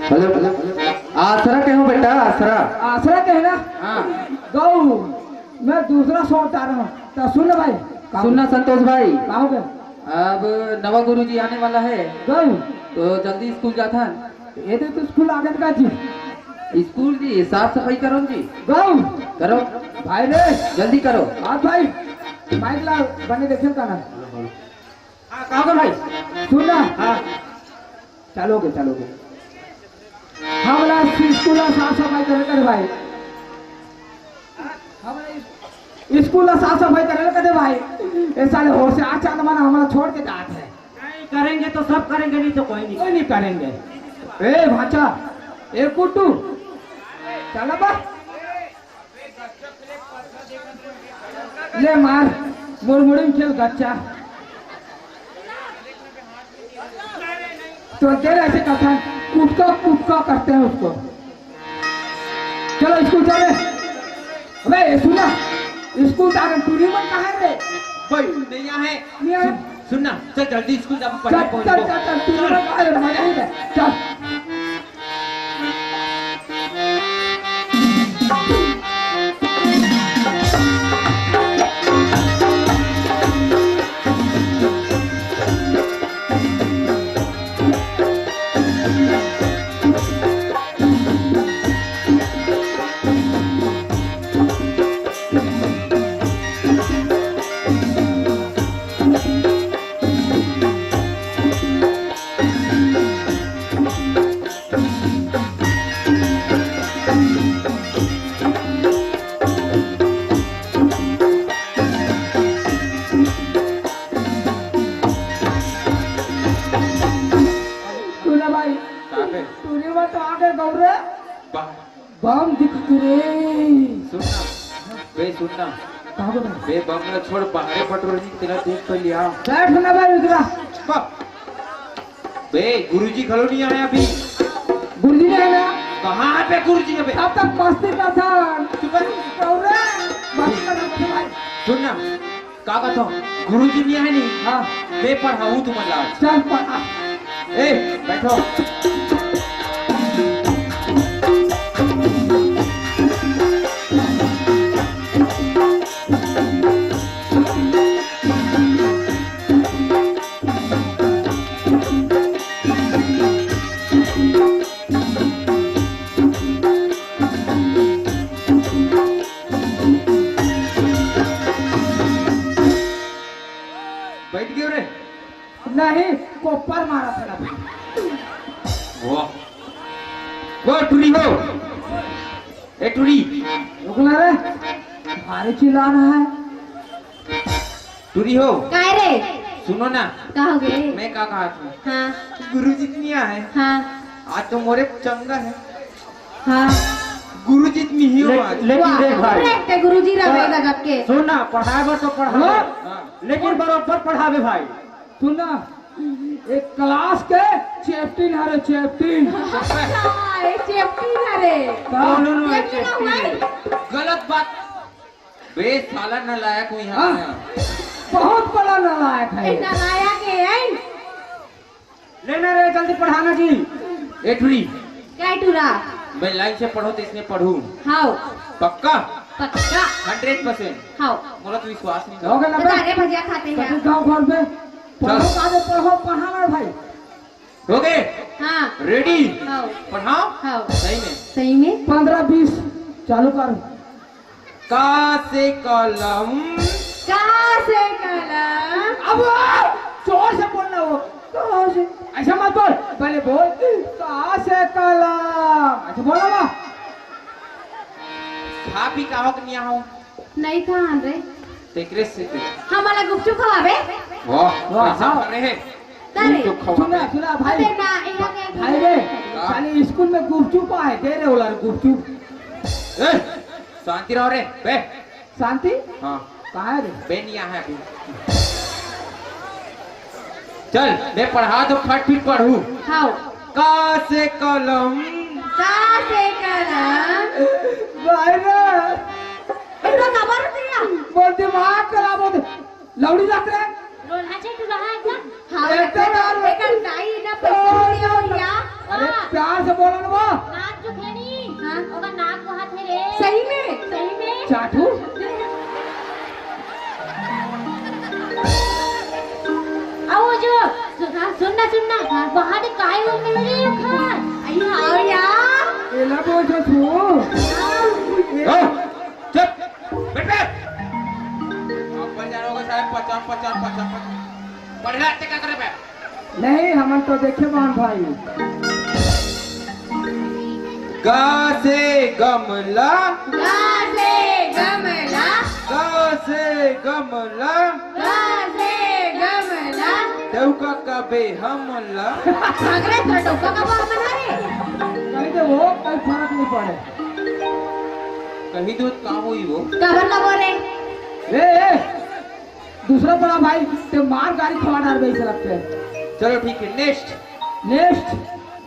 Hello आसरा कहो बेटा, आसरा आसरा कहना। हाँ गौ मैं दूसरा सौ उतार रहा हूँ तो सुन भाई। सुनना संतोष भाई, कहो गए अब नवा गुरु जी आने वाला है गौ तो जल्दी स्कूल जाता है। ये तो स्कूल आगे का जी स्कूल जी साफ सफाई करो जी, गौ करो भाई रे जल्दी करो। आज भाई माइक ला बने देखे का ना। हाँ कहोगे भाई। सुनना हाँ चलोगे चलोगे। हाँ बोला स्कूल साफ सफाई करे भाई। हाँ बोला स्कूल साफ सफाई करे भाई। ये साले हो से आज चांद माना हमारा छोड़ के जाते हैं। नहीं करेंगे तो सब करेंगे, नहीं तो कोई नहीं करेंगे। ए भाचा ए कुट्टू चला बा ले मार मुड़मुड़ी में खेल गच्चा तो देर ऐसे करता है कुटका करते हैं उसको। चलो स्कूल चले। अबे सुना स्कूल जाकर टूरी में कहाँ है रे? कोई नहीं यहाँ है। नहीं है। सुनना चल जल्दी स्कूल जा चल चल चल चल टूरी में कहाँ है? मजा ही है। चल बम दिखती रे। सुनना बे, सुनना कहाँ को बे, बंगला छोड़ बाहर पटोर जी तेरा देख कर लिया। बैठ ना भाई उधरा। बे गुरुजी खलो नहीं आया अभी। गुरुजी ने है ना? कहाँ पे गुरुजी है बे? अब तक मस्ती का था। सुनना का कहता हूँ गुरुजी नहीं है नहीं। हाँ बे पढ़ाऊँ तुम्हारा। चल पढ़ा। ए बैठो। बैठ गए रे? नहीं कोपर मारा था ना। वो टूरी हो। ए टूरी रुकना रे भारी चिल्लाना है। टूरी हो। काय रे? सुनो ना कहोगे? मैं क्या कहा था हाँ गुरुजी नहीं आए हाँ आज तो मोरे चंगा है। हाँ गुरुजी में ही हो आज। लेकिन देख भाई करेक्ट है गुरुजी रहेगा जब के। सुनना पढ़ावे तो पढ़ावे, हाँ। लेकिन बराबर पढ़ावे भाई। सुनना एक क्लास के चैप्टिन है रे चैप्टिन। हाँ, ये चेप्टी ना रे। नो चेप्टी ना हुआ है। गलत बात। बे साला नालायक हुई हाँ। है। बहुत बड़ा नालायक है। इतना लाया के है? लेना रे जल्दी पढ़ाना जी। ए टूरी क्या टूरा? मैं लाइन से पढ़ो तो इसमें पढ़ूं हाउ पक्का पक्का 100%। हाउ मोला तो विश्वास नहीं हो गया ना बे? अरे भजिया खाते कभी हैं। गाँव घर में पढ़ो काजे पढ़ो पढ़ाना भाई। हो गए हाँ रेडी? हाउ पढ़ाओ हाउ सही में। सही में 15-20 चालू कर। का से कलम कहाँ से कलम? अब जोर से बोलना वो। कहाँ से? ऐसा मत बोल पहले बोल कहाँ से कलम ऐसा बोला ना। खा पी का हो कि नहीं हो नहीं कहाँ रे? तेकरे से हमारा गुपचुप खवावे? वाह वाह, ऐसा हाँ। कर रहे हैं तारे तो खवा सुना सुना भाई अबे ना यहाँ के भाई रे साली स्कूल में गुपचुप आए दे रहे होला गुपचुप। ए शांति रहो रे बे। शांति हाँ कहाँ है रे? बे नहीं आया अभी। चल मैं पढ़ा दो फट फिर पढ़ू। हाउ का से कलम कहाँ से कलम? भाई रे इतना खबर दिया बोल दिमाग खराब हो दे लौड़ी लग रहा है। रोना चाहिए तू रहा एकदम हाँ एकदम यार। एक टाई ना पैसा दिया हो या अरे प्यार से बोलो ना वो। नाक जो खेनी हाँ? ओका नाक वहाँ थे रे सही में सही में चाटू आओ जो सुनना वहाँ तो काय हो मिल रही हो खान अयो आओ यार एला बोझो छू ओ, चुप बैठ बैठ अपन जानो का साहब 50 पढ़ रहा क्या करे बे नहीं हमन तो देखे मान भाई। ग से गमला गा से गमला ग से गमला गा से गमला देवका कबे हमला भागरे तो टोका का बात बना रे कहीं तो वो कोई फर्क नहीं पड़े। कहीं दूध कहाँ हुई वो कबर का बोले ए दूसरा बड़ा भाई ते मार गाड़ी खवा डाल गई से लगते हैं। चलो ठीक है नेक्स्ट नेक्स्ट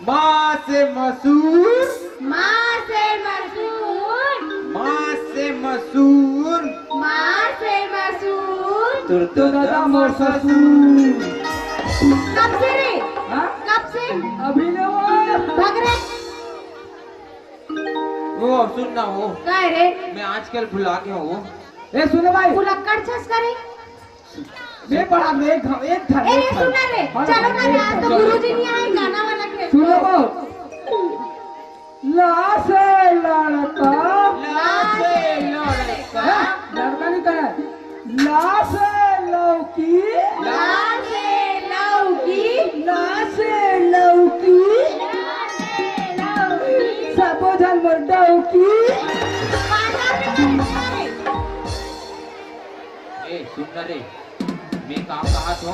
माँ से मसूर माँ से मसूर माँ से मसूर माँ से मसूर तुर तो दादा मोर ससुर। कब से रे हाँ? कब से अभी ले वो भागरे वो सुनना वो काय रे मैं आजकल भुला गया हूँ वो ए सुनो भाई पुलक्कड़ छस करे मैं बड़ा मैं एक घर ए रे सुना रे चलो ना रे आज तो गुरुजी नहीं आए गाना वाला के सुनो वो ला से लड़का ला से लड़का लड़का नहीं कह ला से लौकी ला से लौकी ला से लौकी सबो जन मर डौकी। ए सुन रे मैं काम कहा तो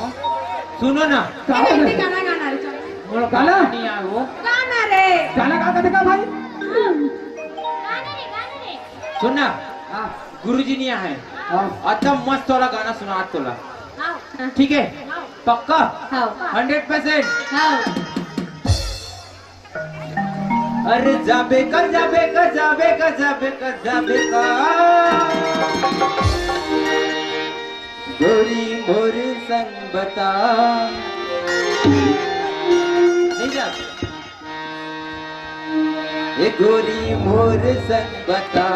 सुनो ना हिंदी गाना गाना रे चलो गाना नहीं आया वो गाना रे गाना गा के दिखा भाई। गाने रे सुनना हाँ गुरुजी नहीं आए हाँ अच्छा मस्त वाला गाना सुना 8 तोला आओ ठीक है पक्का हां 100%। हां अरे जाबे का जाबे का जाबे का जाबे का जाबे का गोरी मोर संग बता नहीं जा ए गोरी मोर संग बता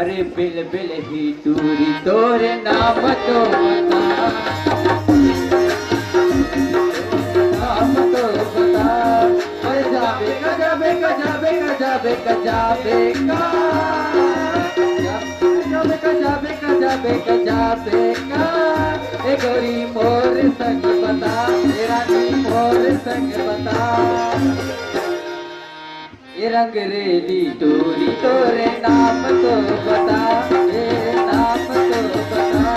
अरे बिल बिल ही दूरी तोरे नाम तो बता नाम तो बता अरे जाबे का जाबे का जाबे का जाबे का जाबे का जाबे का जाबे का जाबे का जाबे का ए गोरी मोर संग बता ए रानी मोर संग बता ए रंग रेली टोरी तोरे नाम तो बता ए नाम तो बता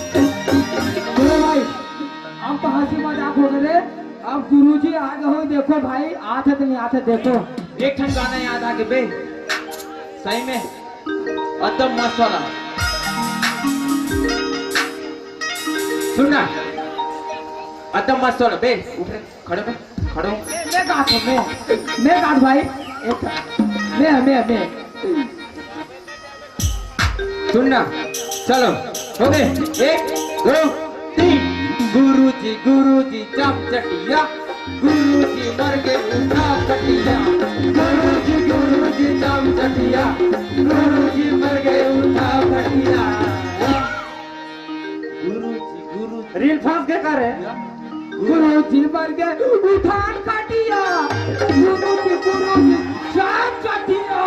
सुनो भाई अब तो हंसी मजाक हो गए। अब गुरुजी आ गए हो देखो भाई आते तो नहीं आते देखो। एक ठन गाना याद आ गया बे सही में एकदम मस्त वाला सुनना एकदम मस्त वाला बे उठ रे खड़े बे खड़ो मैं गात हूँ मैं गात भाई एक मैं सुनना चलो हो गए 1 2 3 गुरुजी चमचटिया गुरुजी मर गए उठा कटिया गुरुजी चमचटिया गुरुजी मर गए उठा कटिया गुरुजी रील फांस के करे गुरुजी मर गए उठान काटिया गुरुजी शाम काटिया।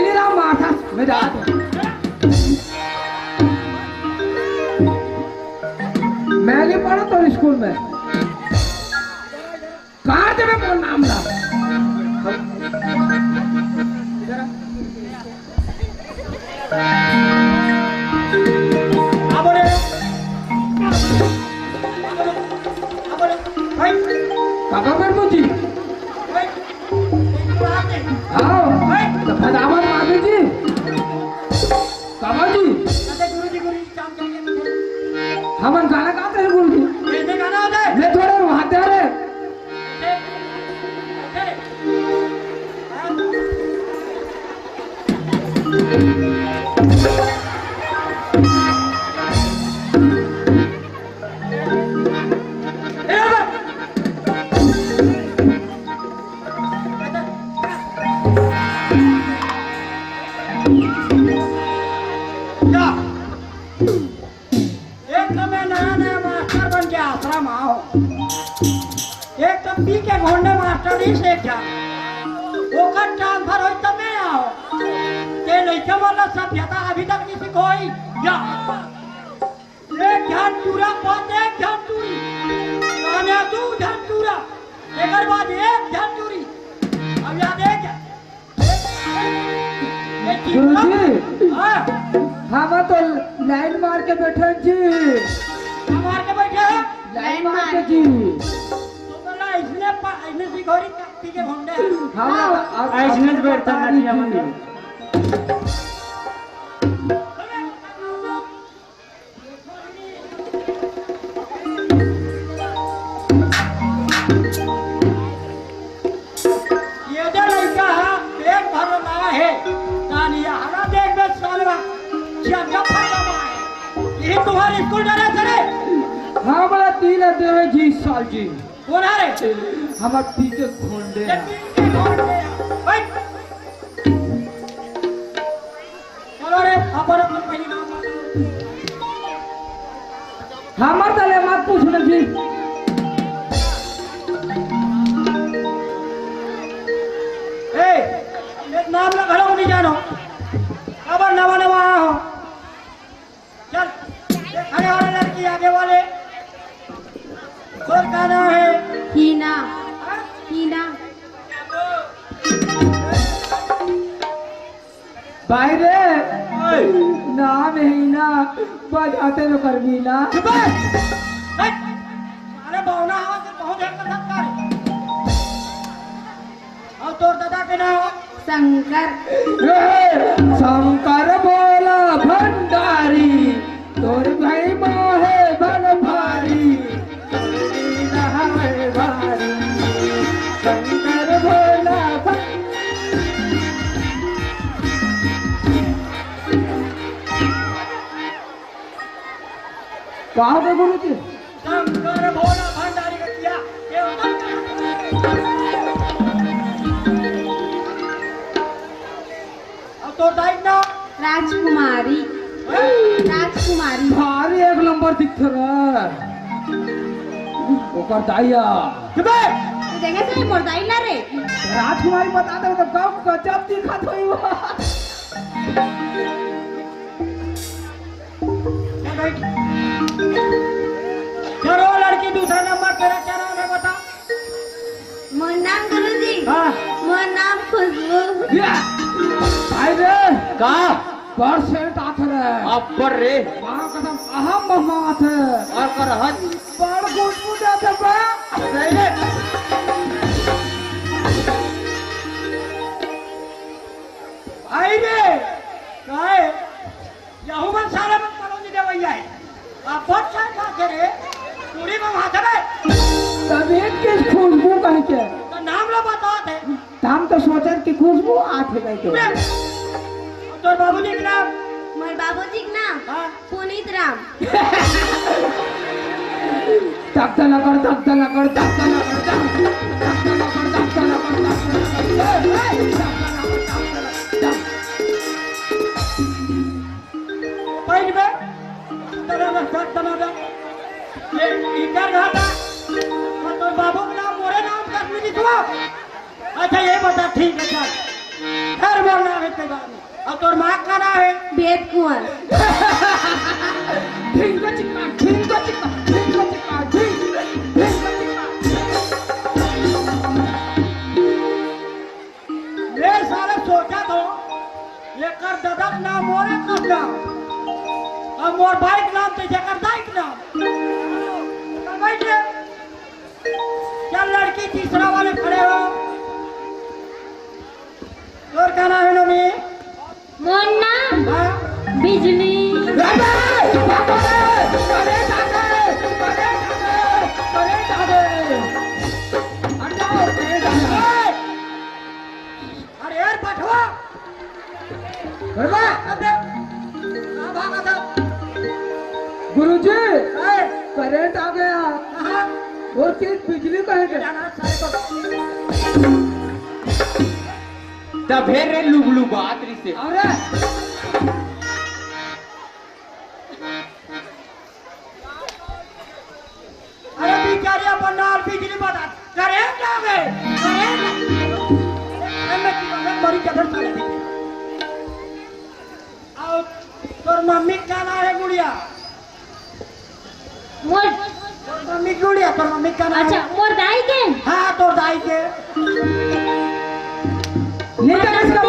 ले रहा माथा मैं जाता हूँ। मैं नहीं पढ़ा तो स्कूल में कहाँ थे मैं नाम ला काका कर मुझी आओ तो फटाफट मामी जी काका जी हमन गाना गाते हैं गुरु जी गाना होता है मैं थोड़े वहां ते रहे एक तो मैं नया नया मास्टर बन के आश्रम आओ, एक तो पी के घोंडे मास्टर ही सीख जा, ओकर ट्रांसफर होई तब मैं आओ, ते लइका वाला सभ्यता अभी तक नहीं सिखोई, या एक ध्यान पूरा बात एक ध्यान चूरी, कान्या तू ध्यान चूरा, एकर बाद एक ध्यान चूरी, अब याद है क्या? गुरुजी हाँ हम तो लाइन मार के बैठे जी, मार के बैठे हैं? लाइन मार के जी। तो बोला इसने सिखोरी पी के घोंडे हम ऐसने बैठता नटिया मंदिर। ये जो लड़का है पेट भर रहा है नानिया हरा देख बे सालवा जगह फटा है ये तुम्हारे स्कूल डरे चले हमारा 3 देवे जी साल जी, कौन है रे हमार पी के घोंडे ये पी के घोंडे भाई चलो रे अपन पहली नाम हमार तले मत पूछना जी। एक नाम लगा लो नहीं जानो अब नवा नवा हो चल खड़े वाले लड़की आगे वाले और का नाम है हीना हीना भाई रे नाम है ना बजाते तो कर भी ना। चुप है अरे बहुना आवाज से बहुत देर तक कर और तोर दादा के नाम शंकर शंकर बोला भंडारी तोर भाई मोहे बन भारी भारी शंकर बोला कहा गए गुरु जी? शंकर भोला भंडारी का किया ये और तोर दाई नाम राजकुमारी राजकुमारी भारी एक नंबर दिख रहा ओकर दाइया। चुप है तो देखे से मोरदाई ला रे राजकुमारी बता दे तो कब गजब दिखत होई वो। चलो लड़की दूसरा नंबर तेरा क्या नाम है बता मोर नाम गुरुजी हाँ मोर नाम खुशबू भाई रे का परसेंट आथ रे अब्बर रे वहाँ कसम अहम महमात है और कर हद बड़ गुटमुट जाते बा नहीं रे आई रे काय यहू मन सारे मन कलोनी दे भैया है आप बहुत सारे खाते रे पूरी में हाथ में तबीयत की खुशबू कहीं के तो नाम लो बता दे हम तो सोचे कि खुशबू आथे कहीं के। तो बाबूजी के नाम मोर बाबूजी के नाम हाँ पुनीत राम धक्का न कर धक्का न कर धक्का न कर धक्का न कर धक्का न कर पैन में तेरा में शर्ट बना दे ये इधर घाटा और तो बाबू का नाम मोरे नाम कश्मीरी छुआ अच्छा ये बता ठीक है चल फिर बोलना है कोई बात नहीं और तोर माँ का नाम है वेद कुंवर ठीक है चिक्का ठीक है चिक्का ठीक है चिक्का ठीक है चिक्का। ये सारे सोचा तो ये कर दादा का नाम मोरे का नाम और मोर भाई का नाम तो जकर दाई का नाम चल बैठे चल लड़की तीसरा वाले खड़े हो और का नाम है नमी मोर नाम हाँ बिजली अरे यार पठवा बड़बा अबे कहाँ भागा था गुरुजी ए, करंट आ गया कहाँ? वो चीज बिजली का है क्या? जाना सारे को तभे रे लुबलु बात री से अरे अरे बिचारिया बनाल बिजली बता करेंट आ गए मैं मरी जगह साले और तोर मम्मी का नाम है गुड़िया मोर तोर मम्मी गुड़िया तोर मम्मी का नाम अच्छा है मोर दाई के हाँ तोर दाई के लेकर इसका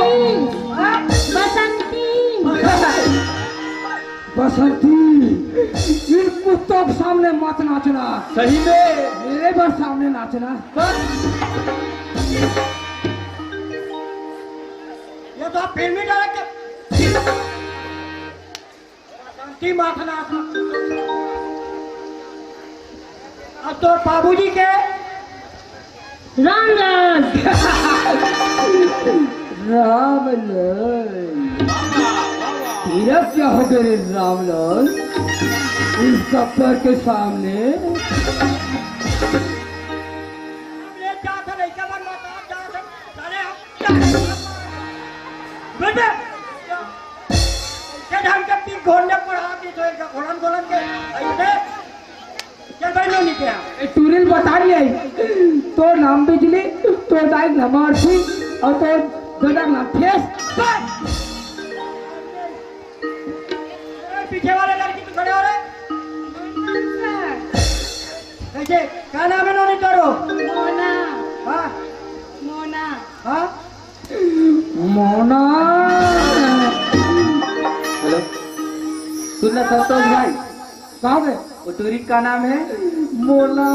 हाँ? बसंती बसंती इन कुत्तों के सामने मत नाचना सही में मेरे बस सामने नाचना ये तो आप फिल्मी डायरेक्टर शांति माखना अब तो बाबूजी के राम राम राम लाल तेरा क्या हो गया रे राम लाल इस कपर के सामने ले जाता नहीं क्या बन रहा जाता साले हम बेटे के ढंग के पी घोड़ने पड़ा दी तो एक घोड़न के ऐसे चल भाई लो निकले ए टूरिल बता रही तो नाम बिजली तो दाई नंबर थी और तो दादा नाम फेस पीछे वाले लड़की तो खड़े हो रहे कैसे क्या नाम है नोनी करो मोना हाँ मोना हाँ मोना हेलो सुनना संतोष भाई कहाँ गए वो टूरिस्ट का नाम है मोना